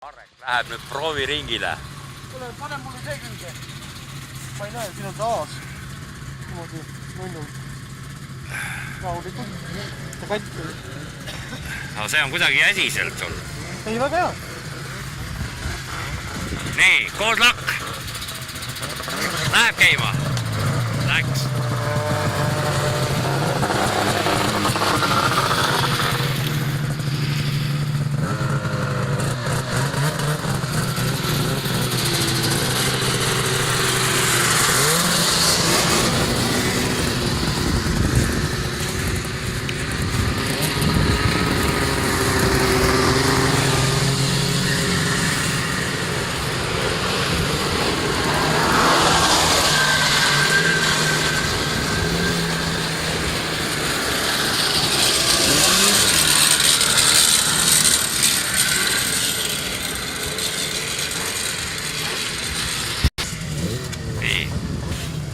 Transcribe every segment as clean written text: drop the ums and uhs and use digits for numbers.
Marek läheb nüüd prooviringile. Kuule, pane mulle see külge. Ma ei näe, siin on taas. Niimoodi nunnul. Rahulikult. Ja kanti. No see on kuidagi jäsiselt sul. Ei, väga hea. Nii, koos lakk. Läheb käima. Läks.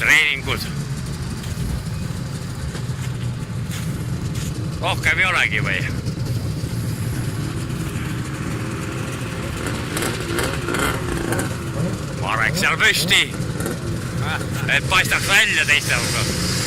Treeningud. Rohkem ei olegi või? Marek seal püsti. Et paistaks välja teiste hulgas.